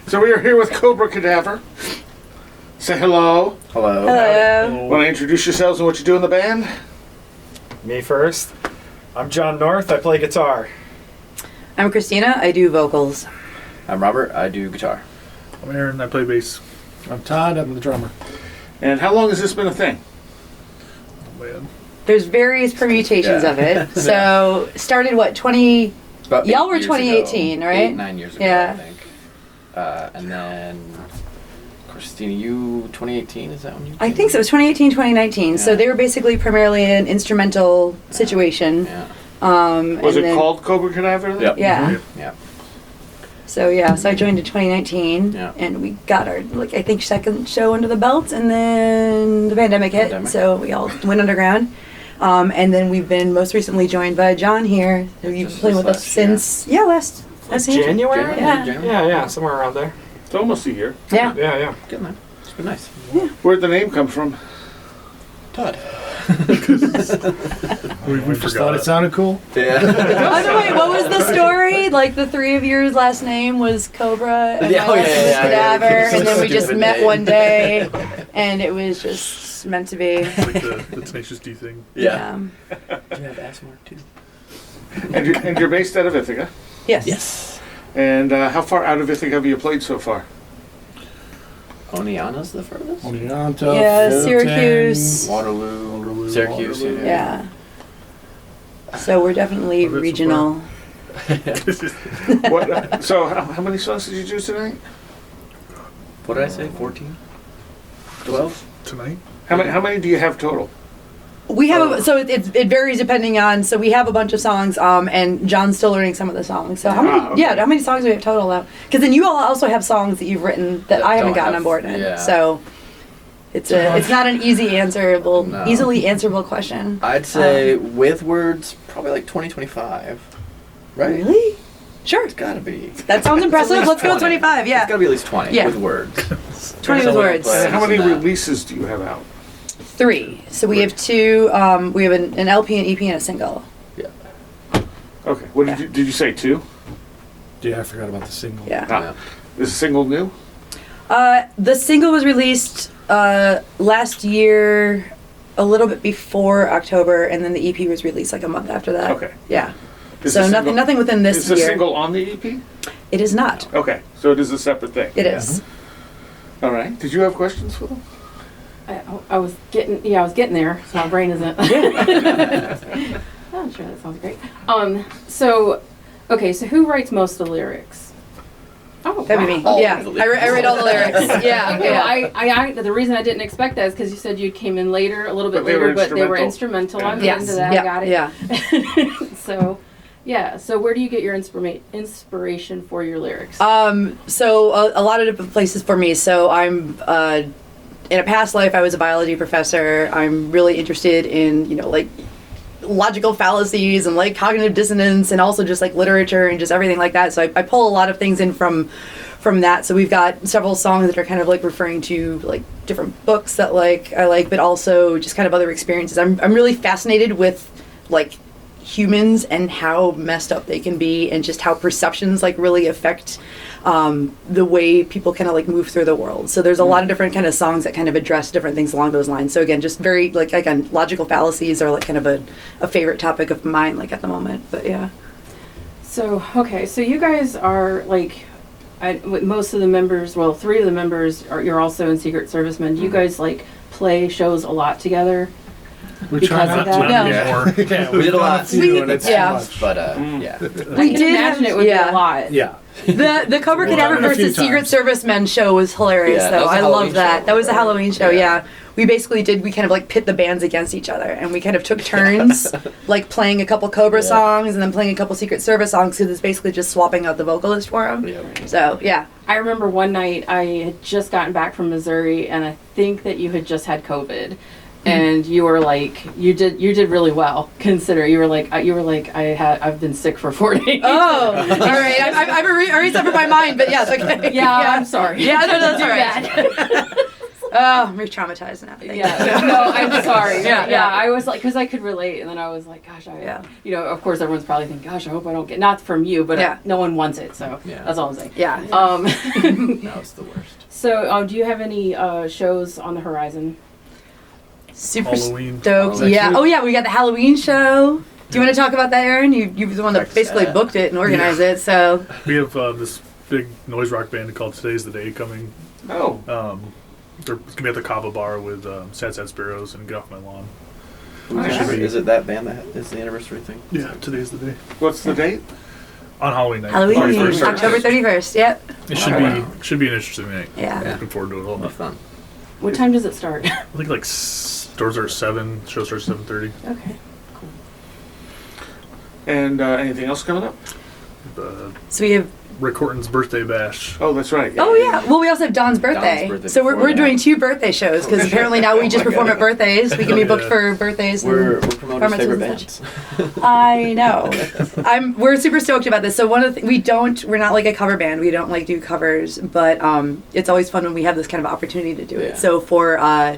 So we are here with Cobra Cadaver. Say hello. Hello. Hello. Want to introduce yourselves and what you do in the band? Me first. I'm John North. I play guitar. I'm Christina. I do vocals. I'm Robert. I do guitar. I'm Aaron. I play bass. I'm Todd. I'm the drummer. And how long has this been a thing? Oh, man. There's various permutations Yeah. of it. So started what 20? It's about Y'all 8 were years 2018, ago. right? 9 years ago, Yeah. I think. And then Christina, you 2018? Is that when you? I think so. It was 2018, 2019. Yeah. So they were basically primarily an instrumental situation. Yeah. Was it and then- called Cobra Cadaver then? Yep. Yeah. Yeah. So I joined in 2019, Yeah. and we got our I think second show under the belt, and then the pandemic hit. Pandemic. So we all went underground. And then we've been most recently joined by John here, who you've Just been playing this with us last year. since last year. January? Yeah. Yeah, somewhere around there. It's almost a year. Yeah. Yeah. Good man. It's been nice. Where'd the name come from? Todd. We Just thought it sounded cool. Yeah. By the way, what was the story? Like the three of yours last name was Cobra and Yeah, my last name was Cadaver, yeah. and then we just Stupid met name. one day, and it was just meant to be. It's like the Tenacious D thing. Yeah. Yeah. You have Asmark too. And you're based out of Ithaca. Yes. Yes. And how far out of Ithaca have you played so far? Oneonta's the furthest. Oneonta, Yeah, Fulton. Syracuse. Waterloo. Syracuse. Waterloo. Yeah. So we're definitely Oh, that's regional. What? So how many songs did you do tonight? What did I say? 14? 12? Tonight? How many do you have total? We have so it varies depending on. So we have a bunch of songs, and John's still learning some of the songs. So how many? Ah, okay. Yeah, how many songs do we have total though? Because then you all also have songs that you've written that I haven't don't gotten have- on board in. yeah. So it's not an easily answerable question. I'd say with words, probably like 20, 25. Right? Really? Sure. It's gotta be. That sounds impressive. Let's go with 25. It's Yeah, gotta be at least 20 Yeah. with words. 20 with Someone words. plays And how many and that. releases do you have out? 3. So we have 2. We have an LP, an EP, and a single. Yeah. Okay. What did you say? 2? Yeah, I forgot about the single. Yeah. Ah. Is the single new? The single was released last year, a little bit before October, and then the EP was released like a month after that. Okay. Yeah. Is So the single- nothing within this Is the year. single on the EP? It is not. Okay. So it is a separate thing. It is. All right. Did you have questions for them? I was getting there, so my brain isn't. I'm sure that sounds great. So who writes most of the lyrics? Oh, That'd be me. All Yeah. of the I write all the lyrics. Yeah. Okay, Yeah. I the reason I didn't expect that is because you said you came in later, a little bit But they were later, but they were instrumental. instrumental. I'm Yes. into that. Yeah. I got it. Yeah. So, yeah. So where do you get your inspiration for your lyrics? So a lot of different places for me. So I'm in a past life I was a biology professor. I'm really interested in like logical fallacies and like cognitive dissonance and also just like literature and just everything like that. So I pull a lot of things in from that. So we've got several songs that are kind of like referring to like different books that I like, but also just kind of other experiences. I'm really fascinated with like humans and how messed up they can be and just how perceptions like really affect the way people kind of like move through the world. So there's a lot of different kind of songs that kind of address different things along those lines. So again, just very like again, logical fallacies are like kind of a favorite topic of mine like at the moment. But yeah. So so you guys are like, with most of the members, well, 3 of the members you're also in Secret Servicemen. Do you guys like play shows a lot together? We Because try of not that? to No. anymore. Yeah, We did a lot. few and it's Yeah. too much. But, yeah. I We can did imagine have- it would yeah. be a lot. Yeah. The Cobra Well, Cadaver done it a few versus Secret times. Servicemen show was hilarious Yeah, that though. was a I Halloween love that. show. That was a Halloween show, Yeah. yeah. We basically kind of like pit the bands against each other and we kind of took turns like playing a couple Cobra Yeah. songs and then playing a couple Secret Service songs because it's basically just swapping out the vocalist for them. Yeah. So, yeah. I remember one night I had just gotten back from Missouri, and I think that you had just had COVID, and you were like, you did really well. Consider you were like I've been sick for 4 days. Oh, all right. I've already severed my mind, but yes, okay. Yeah, I'm sorry. Yeah, no, that's all right. Bad. Oh, I'm re-traumatized now. Thank Yeah, you. no, I'm sorry. Yeah, Yeah, yeah. I was like, because I could relate, and then I was like, gosh, Yeah. of course, everyone's probably thinking, gosh, I hope I don't get, not from you, but Yeah. no one wants it, so Yeah. that's all I'm saying. Yeah. That was the worst. So, do you have any shows on the horizon? Super Halloween. stoked. Oh, Yeah. actually- Oh yeah, we got the Halloween show. Do you want to talk about that, Aaron? You were the one that Check basically that. booked it and organized it. So We have this big noise rock band called Today's the Day coming. Oh, They're gonna be at the Kava Bar with Sad Sad Sparrows and Get Off My Lawn. Is it that band that is the anniversary thing? Yeah, today's the day. what's the date? On Halloween night. Halloween, 31st. October 31st. Yep. It should be an interesting night. Yeah. Yeah. Looking forward to it a It'll little be bit. fun. What time does it start? I think like doors are 7, show starts 7:30. Okay. And anything else coming up? So we have. Rick Horton's birthday bash. Oh, that's right. Oh yeah. Well, we also have Dawn's birthday. birthday So we're before doing that. 2 birthday shows because apparently now we just perform at birthdays. We can be booked Yeah. for birthdays. and We're promoting his favorite performances and bands. I know. We're super stoked about this. So one of the we're not like a cover band. We don't like do covers, but it's always fun when we have this kind of opportunity to do it. Yeah. So for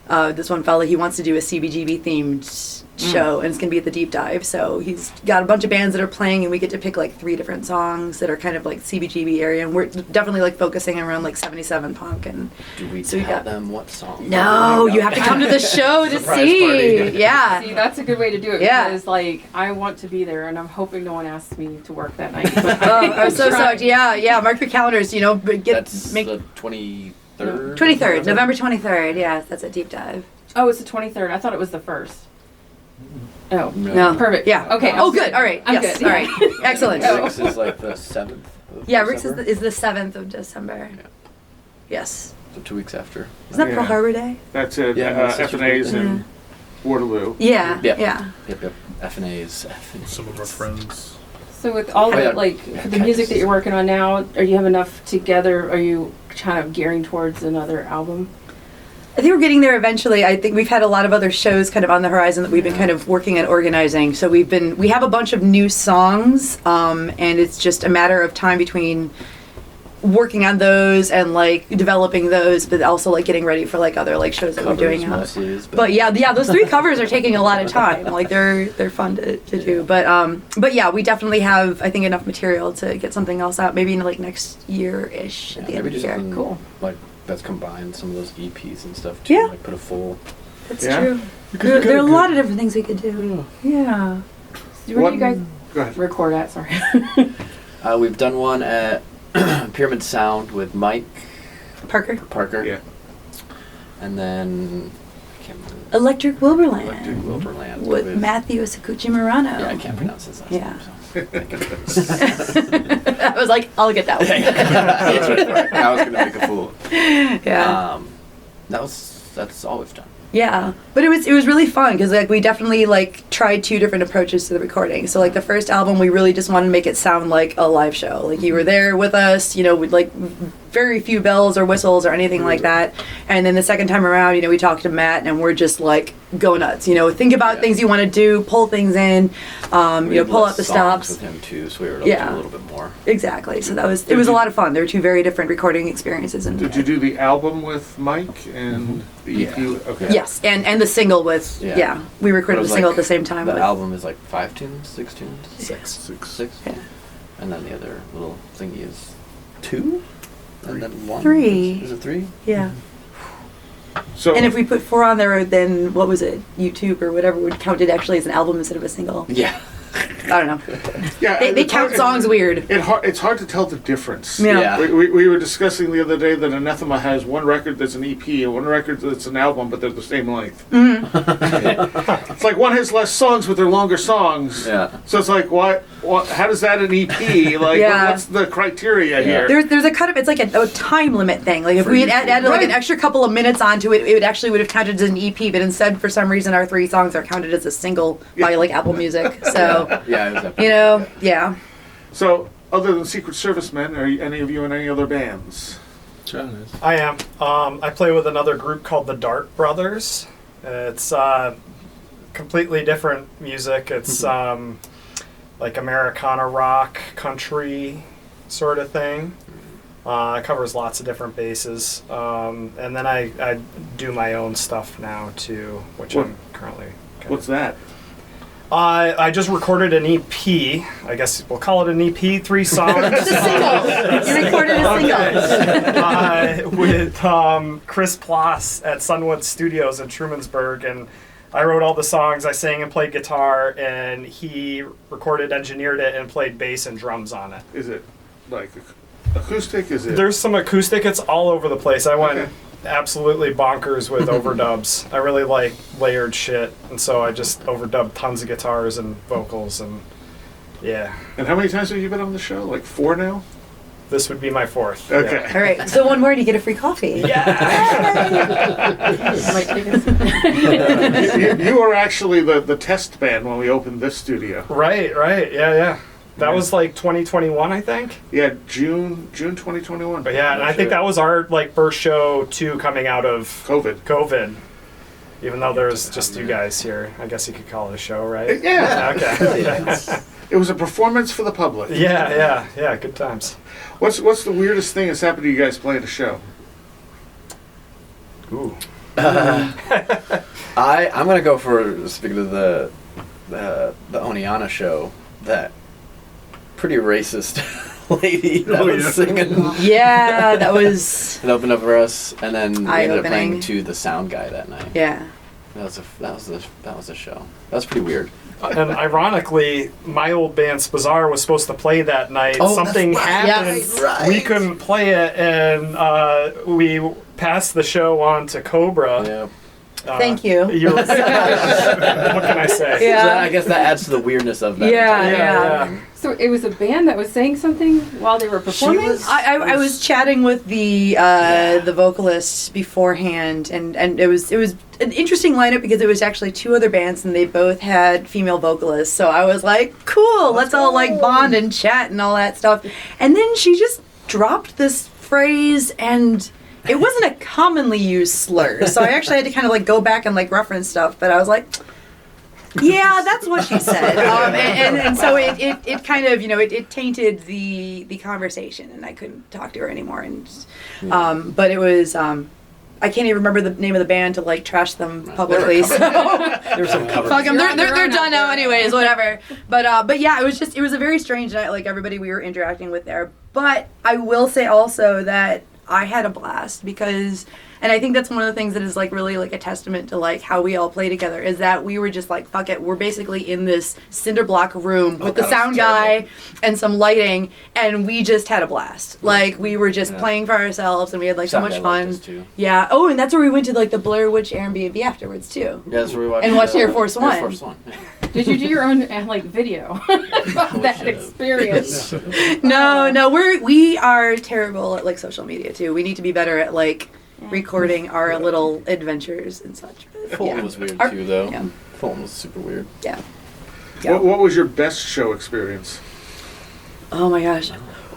this one fella, he wants to do a CBGB themed show, and it's gonna be at the Deep Dive. So he's got a bunch of bands that are playing, and we get to pick like 3 different songs that are kind of like CBGB area, and we're definitely like focusing around like 77 punk and. Do we So we tell got- them what song? No, you have to come to the show to Surprise see. party. Yeah. See, that's a good way to do it Yeah. because, like, I want to be there, and I'm hoping no one asks me to work that night. But Oh, I'm so trying. stoked. Yeah. Mark your calendars. That's make the 23rd. 23rd, November 23rd. Yeah, that's a Deep Dive. Oh, it's the 23rd. I thought it was the 1st. Oh, No. perfect. Yeah. Okay. Oh, good. All right. I'm yes. good. All right. Excellent. Oh. Rick's is like the 7th. Of Yeah, Rick's December. is the 7th of December. Yeah. Yes. So 2 weeks after. Isn't that Pearl Yeah. Harbor Day? That's it. Yeah, my sister's FNA's birthday. in Waterloo. Yeah. Yeah. Yeah. Yep. F&A's. Some of our friends. So with all Oh, yeah. the like the music that you're working on now, are you have enough together? Are you kind of gearing towards another album? I think we're getting there eventually. I think we've had a lot of other shows kind of on the horizon that we've been kind of working at organizing. So we have a bunch of new songs, and it's just a matter of time between working on those and like developing those, but also like getting ready for like other like shows that we're doing out. mostly is, But yeah, those 3 covers are taking a lot of time. Like they're fun to do. But yeah, we definitely have I think enough material to get something else out maybe in like next year-ish at the end maybe of the just year. something Cool. like that's combined some of those EPs and stuff too. Yeah. Like put a full. That's Yeah? true. There are a lot of different things we could do. Yeah. Where What- do you guys Go ahead. record at? Sorry. We've done one at Pyramid Sound with Mike Parker. Parker. Yeah. And then I can't remember. Electric Wilburland. Electric Wilburland With Matthew Sakuchi Murano. Yeah, I can't pronounce his last Yeah. name. So. I was like, I'll get that one. That's right. I was gonna make a fool. Yeah. That's all we've done. Yeah, but it was really fun because like we definitely like tried 2 different approaches to the recording. So like the first album, we really just wanted to make it sound like a live show. Like you were there with us, with like very few bells or whistles or anything like that. And then the second time around, we talked to Matt and we're just like go nuts. Think about things you want to do, pull things in, We had pull less out the songs stops. with him too, so we were able Yeah. to do a little bit more. Exactly. So it was a lot of fun. There were 2 very different recording experiences. And Did you do the album with Mike and the EP? Yeah. Okay. Yes, and the single with Yeah. we It recorded the was single like- at the same time. The with- album is like 5 tunes, 6 tunes, 6. six, Yeah. and then the other little thingy is 2, and then 1. 3. Is it 3? Yeah. So And if we put 4 on there, then what was it? YouTube or whatever would count it actually as an album instead of a single. Yeah. I don't know. yeah, They it's count hard- songs weird. It's hard to tell the difference. Yeah. Yeah. We were discussing the other day that Anathema has one record that's an EP and one record that's an album, but they're the same length. It's like one has less songs, but they're longer songs. Yeah. So it's like, what? How does that an EP? Like, Yeah. what's the criteria here? There's a kind of it's like a time limit thing. Like if we had added like an Right. extra couple of minutes onto it, it would have counted as an EP. But instead, for some reason, our 3 songs are counted as a single by like Apple Music. So Yeah, it was epic. yeah. So, other than Secret Servicemen, are any of you in any other bands? John is. I am. I play with another group called the Dart Brothers. It's completely different music. It's like Americana rock, country sort of thing. It covers lots of different bases. And then I do my own stuff now too, which What- I'm currently. What's that? I just recorded an EP. I guess we'll call it an EP, 3 songs. It's a single. You recorded a single. With Chris Ploss at Sunwood Studios in Trumansburg, and I wrote all the songs. I sang and played guitar, and he recorded, engineered it, and played bass and drums on it. Is it like acoustic? Is it? There's some acoustic. It's all over the place. I went Okay. absolutely bonkers with overdubs. I really like layered shit, and so I just overdubbed tons of guitars and vocals, and yeah, And how many times have you been on the show? Like 4 now? this would be my 4th. Okay. All right. So one more, and you get a free coffee. Might take us- You were actually the test band when we opened this studio. Right, yeah. That Yeah. was like 2021, I think. Yeah, June 2021. But yeah, and I think that was our like first show too coming out of COVID. Even though there's just you guys here, I guess you could call it a show, right? Yeah. Okay. It was a performance for the public. Yeah. Good times. What's the weirdest thing that's happened to you guys playing a show? Ooh. I'm gonna go for, speaking of the Oniana show, that pretty racist lady that Oh, was yeah. singing. Yeah, that was. It opened up for us, and then we ended up Eye-opening. playing to the sound guy that night. Yeah. That was a show. That was pretty weird. And ironically, my old band Spazar was supposed to play that night. Oh, Something that's right. happened. Yes. Right. We couldn't play it, and we passed the show on to Cobra. Yeah. Thank you. What can I say? Yeah. So I guess that adds to the weirdness of that. Yeah, entire yeah. thing. So it was a band that was saying something while they were performing? I was chatting with the vocalist beforehand, and it was an interesting lineup because it was actually 2 other bands and they both had female vocalists. So I was like, cool, let's all like bond and chat and all that stuff. And then she just dropped this phrase, and it wasn't a commonly used slur. So I actually had to kind of like go back and like reference stuff. But I was like, yeah, that's what she said. And so it kind of, it tainted the conversation, and I couldn't talk to her anymore. And but it was, I can't even remember the name of the band to like trash them publicly. So There's some cover. fuck them. They're They're done now out there. anyways. Whatever. But yeah, it was a very strange night. Like everybody we were interacting with there. But I will say also that I had a blast because, and I think that's one of the things that is like really like a testament to like how we all play together, is that we were just like, fuck it, we're basically in this cinder block room with the that was sound guy and some lighting, and we just had a blast. Like we were just Yeah. playing for ourselves, and we had like so Sound much guy liked fun. us, too. Yeah. Oh, and that's where we went to like the Blair Witch Airbnb afterwards too. Yeah, that's where we watched. And watched Air Force One. Air Force One. Yeah. Did you do your own like video of that should've. experience? No, we are terrible at like social media too. We need to be better at like recording our little adventures and such. Fulton Yeah. was weird Our- too, though. yeah. Fulton was super weird. Yeah. Yeah. What was your best show experience? Oh my gosh.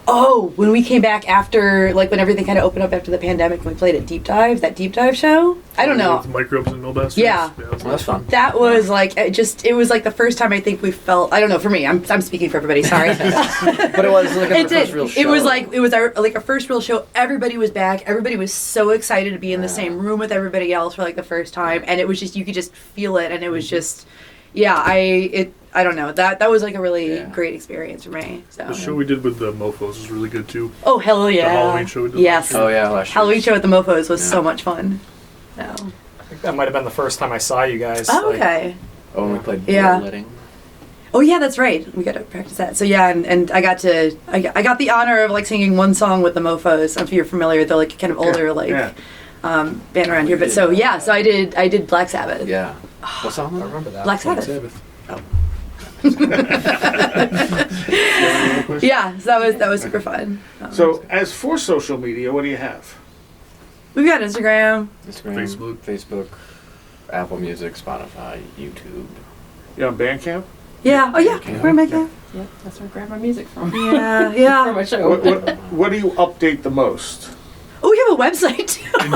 Oh, when we came back after, like, when everything kind of opened up after the pandemic, and we played at that deep dive show. I don't know. With microbes and Millbusters. Yeah. That's Well, that's fun. That was like it was like the first time I think we felt. I don't know, for me. I'm speaking for everybody. Sorry. But it was like It the first did. real show. It was our first real show. Everybody was back. Everybody was so excited to be in the same room with everybody else for like the first time, and it was just, you could just feel it, and it was just, yeah. I don't know. That was like a really great experience for me. So. The show we did with the Mofos was really good too. Oh hell yeah! Halloween show we did Yes. last Oh yeah, last year. Halloween show at the Mofos was so Yeah. much fun. So. I think that might have been the first time I saw you guys. Oh, like, okay. Oh, and we played Yeah. bloodletting. Oh yeah, that's right. We got to practice that. So yeah, and I got the honor of like singing one song with the Mofos. If you're familiar, they're like kind of older Yeah. band around here. But so yeah, so I did Black Sabbath. Yeah. What song? I remember that. Black Sabbath. Sabbath. Yeah, so that was super fun. So, as for social media, what do you have? We've got Instagram. Instagram, Facebook, Apple Music, Spotify, YouTube. You on Bandcamp? Yeah. Oh yeah. Where am I at? Yep, that's where I grabbed my music from. Yeah. From Yeah. my show. What do you update the most? Oh, we have a website too. I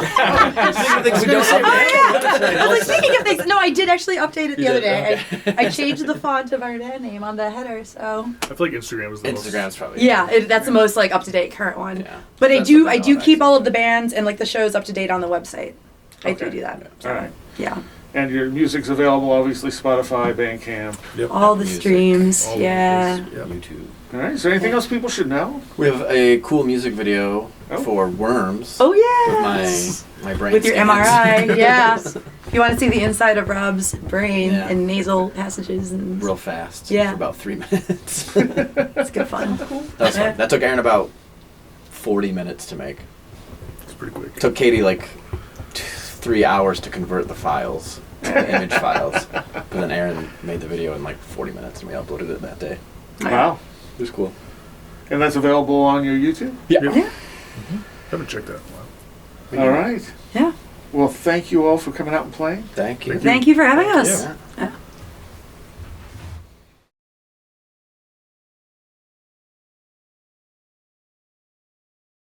was like, speaking of things, no, I did actually update it the You other did? day. Okay. I changed the font of our band name on the header, so I feel like Instagram was the most. Instagram's probably. yeah, that's the most like up to date current one. Yeah. But I That's do something I do I'll keep all of actually the bands and like the shows up to date on the website. I Okay. do that. All right. Yeah, And your music's available, obviously, Spotify, Bandcamp. Yep. all the Music, streams. all over the Yeah. place. Yep. YouTube. All right. Is there anything else people should know? We have a cool music video Oh. for Worms. Oh With yeah. my brain With your scans. MRI, yeah. If you want to see the inside of Rob's brain Yeah. and nasal passages and Real fast. Yeah. For about 3 minutes. it's good fun. That was fun. That took Aaron about 40 minutes to make. It's pretty quick. Took Katie like 3 hours to convert the files, the image files. But then Aaron made the video in like 40 minutes and we uploaded it that day. Wow. It was cool. And that's available on your YouTube? Yeah. Yeah. Haven't checked that in a while. All right. Yeah. Well, thank you all for coming out and playing. Thank you. Thank you for having us. Yeah.